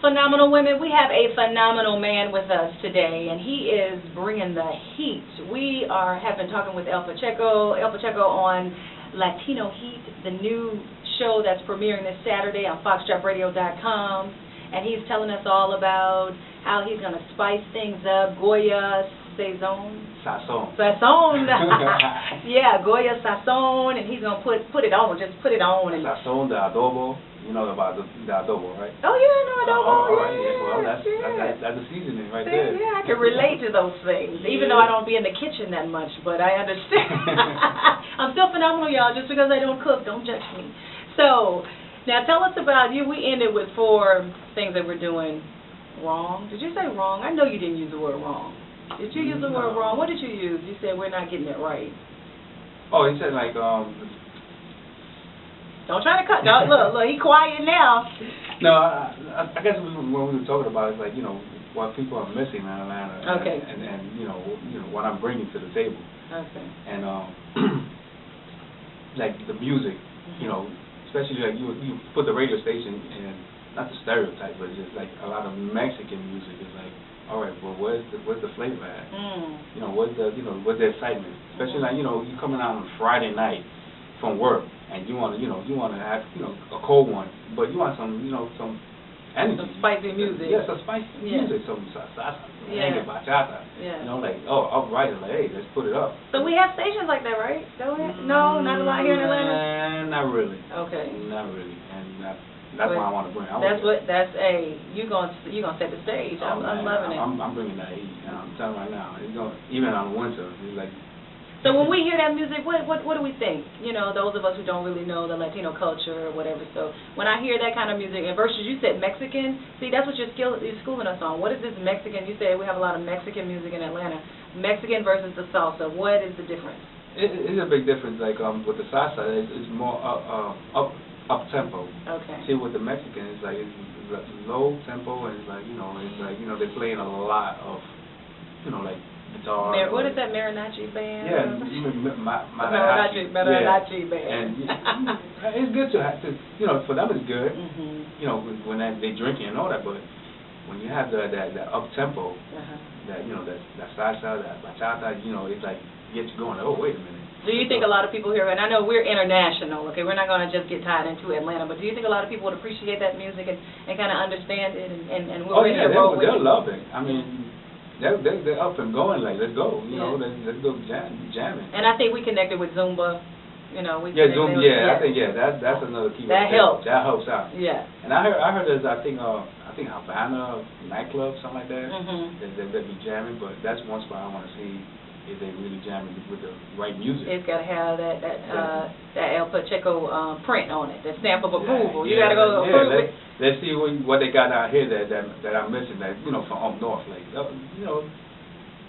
Phenomenal women, we have a phenomenal man with us today, and he is bringing the heat. We have been talking with El Pacheco on Latino Heat, the new show that's premiering this Saturday on FoxTrapRadio.com, and he's telling us all about how he's going to spice things up. Goya Sazon. Sazon. Yeah, Goya Sazon, and he's going to put it on, just put it on. And Sazon de adobo. You know about the adobo, right? Oh, yeah, I know adobo. Well, that's the seasoning right there. Yeah, I can relate to those things, even though I don't be in the kitchen that much, but I understand. I'm still phenomenal, y'all. Just because I don't cook, don't judge me. So, now tell us about you. We ended with 4 things that we're doing wrong. Did you say wrong? I know you didn't use the word wrong. Did you use the word wrong? What did you use? You said we're not getting it right. Oh, he said like Don't try to cut. No, look, he quiet now. No, I guess when we were talking about, it's like, you know, what people are missing in Atlanta. Okay. And you know what I'm bringing to the table. Okay. And like the music, you know, especially like you put the radio station in, not the stereotype, but just like a lot of Mexican music is like, all right, well, where's the flavor at? You know, what's the excitement? Especially like, you know, you coming out on Friday night from work, and you want to have, you know, a cold one, but you want some, you know, some energy. Some spicy music. Yeah, some spicy music, some salsa, bachata. Yeah. You know, like, all right, like, hey, let's put it up. So we have stations like that, right? No, not a lot here in Atlanta. Not really. Okay. Not really, and that's what I want to bring. You gonna set the stage. I'm loving it. I'm bringing that heat. I'm telling you right now. It's going, even on the winter, it's like. So when we hear that music, what do we think? You know, those of us who don't really know the Latino culture or whatever. So when I hear that kind of music, and versus you said Mexican, see, that's what you're schooling us on. What is this Mexican? You said we have a lot of Mexican music in Atlanta. Mexican versus the salsa. What is the difference? It's a big difference. Like with the salsa, it's more up tempo. Okay. See, with the Mexican, it's low tempo, and it's like they're playing a lot of, you know, like. Guitar, what is that mariachi band? Yeah, mariachi band. And it's good to have to, you know, for them it's good. You know, when they drinking and all that, but when you have that up tempo, that, you know, that salsa, that bachata, you know, it's like gets you going. Oh, wait a minute. Do you think a lot of people here, and I know we're international, okay, we're not going to just get tied into Atlanta, but do you think a lot of people would appreciate that music and kind of understand it and we'll they'll love it. I mean. They're up and going, like, let's go, you know, let's go jamming. And I think we connected with Zumba, you know. Zumba, I think, that's another key. That helps. That helps out. Yeah. And I heard there's, I think Havana nightclub, something like that, they'll be jamming, but that's one spot I want to see if they really jamming with the right music. It's got to have that El Pacheco print on it, that stamp of approval. You got to go approve it. Let's see what they got out here that I'm missing, that, you know, from up north, like, you know,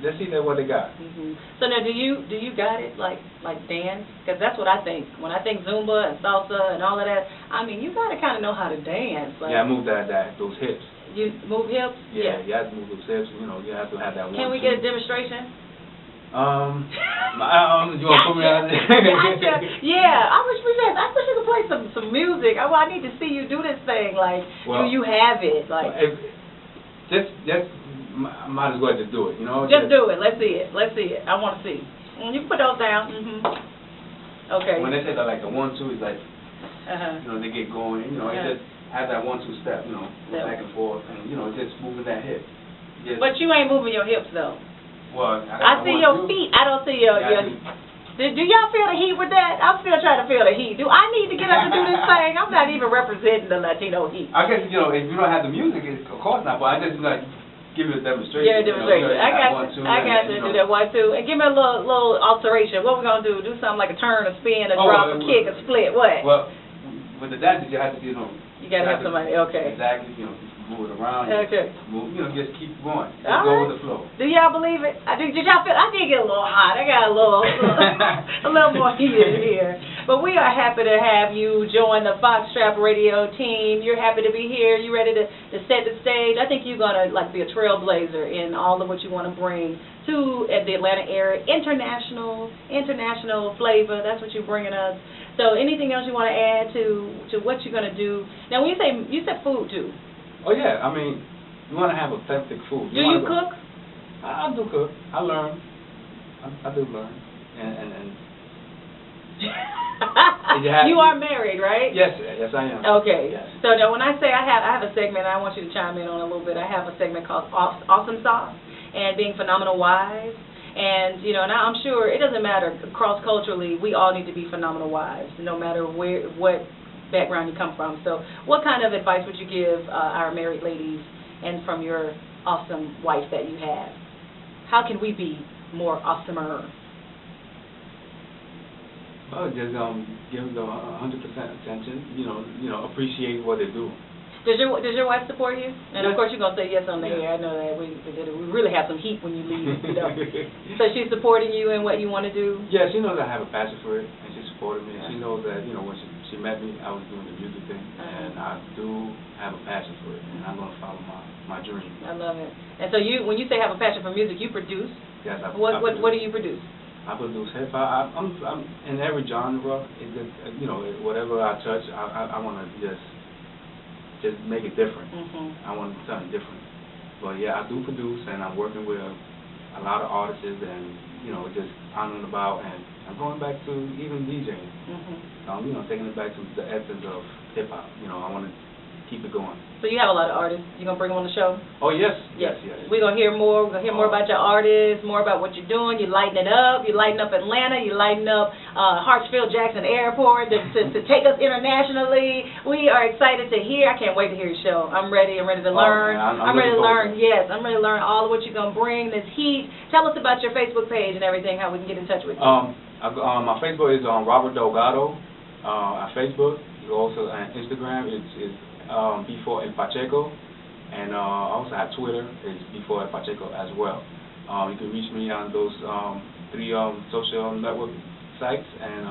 let's see what they got. So now, do you got it like dance? Because that's what I think when I think Zumba and salsa and all of that. I mean, you got to kind of know how to dance. Like, yeah, I move those hips. You move hips? Yeah, you have to move those hips. You know, you have to have that one. Can we get a demonstration? You want to put me out there? Gotcha. Yeah, I wish you could play some music. I need to see you do this thing. Like, do you have it? Like, just might as well just do it. You know. Just do it. Let's see it. I want to see. You can put those down. Okay. When they say that, like the 1-2 is like, you know, they get going. You know, it just has that 1-2 step. You know, back and forth, and you know, just moving that hip. But you ain't moving your hips though. Well, I see your feet. I don't see your. Do y'all feel the heat with that? I'm still trying to feel the heat. Do I need to get up and do this thing? I'm not even representing the Latino heat. I guess, you know, if you don't have the music, of course not. But I just like give you a demonstration. Yeah, a demonstration. I got you. Do that 1-2, and give me a little alteration. What we gonna do? Do something like a turn, a spin, a drop, a kick, a split. What? Well, with the dancers, you have to, you know. You gotta have somebody. Okay. Exactly. You know. Move it around. Okay. Move, you know, just keep going. Just go with the flow. Do y'all believe it? Did y'all feel? I did get a little hot. I got a little more heated here. But we are happy to have you join the Fox Trap Radio team. You're happy to be here. You ready to set the stage? I think you're gonna be a trailblazer in all of what you want to bring to the Atlanta area. International flavor. That's what you're bringing us. So anything else you want to add to what you're gonna do? Now, when you said food too. Oh yeah, I mean, you want to have authentic food. Do you cook? I do cook. I learn. I do learn. And you are married, right? Yes, yes I am. Okay. Yes. So now when I say I have a segment, I want you to chime in on a little bit. I have a segment called Awesome Sauce and being phenomenal wives. And, you know, now I'm sure it doesn't matter cross-culturally, we all need to be phenomenal wives, no matter what background you come from. So what kind of advice would you give our married ladies and from your awesome wife that you have? How can we be more awesomer? Oh, just give them 100% attention. You know, appreciate what they do. Does your wife support you? And of course you're gonna say yes on the Yes. air. I know that we really have some heat when you leave. You know. So she's supporting you in what you want to do. Yeah, she knows I have a passion for it, and she supported me. And she knows that when she met me, I was doing the music thing, and I do have a passion for it, and I'm gonna follow my dream. I love it. And so when you say have a passion for music, you produce. Yes, I What produce. do you produce? I produce hip hop. I'm in every genre. It just, whatever I touch, I want to just make it different. I want something different. But yeah, I do produce, and I'm working with a lot of artists, and just on and about, and I'm going back to even DJing. Taking it back to the essence of hip hop. I want to keep it going. So you have a lot of artists. You gonna bring them on the show? Oh yes. We're gonna hear more. We're gonna hear more about your artists, more about what you're doing. You lighten it up. You lighten up Atlanta. You lighten up Hartsfield Jackson Airport to take us internationally. We are excited to hear. I can't wait to hear your show. I'm ready. I'm ready to learn. I'm ready to learn. forward. Yes, I'm ready to learn all of what you're gonna bring. This heat. Tell us about your Facebook page and everything. How we can get in touch with you. My Facebook is Robert Delgado. On Facebook. You also on Instagram. It's before El Pacheco, and I also have Twitter. It's before El Pacheco as well. You can reach me on those 3 social network sites, and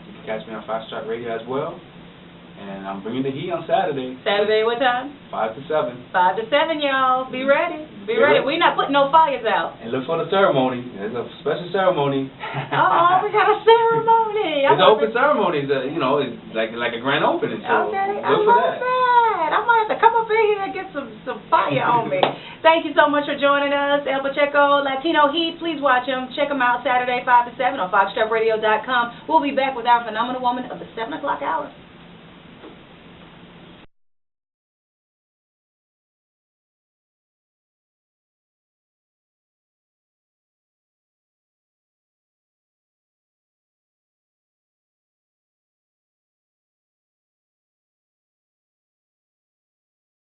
you can catch me on Fast Track Radio as well. And I'm bringing the heat on Saturday. Saturday, what time? 5 to 7. 5 to 7, y'all. Be ready. Be ready. We're not putting no fires out. And look for the ceremony. There's a special ceremony. Oh, we got a ceremony. It's an open ceremony. It's like a grand opening. So okay, look for that. I might have to come up in here and get some fire on me. Thank you so much for joining us, El Pacheco, Latino Heat. Please watch him. Check him out Saturday, 5 to 7 on FoxTrapRadio.com. We'll be back with our phenomenal woman of the 7 o'clock hour.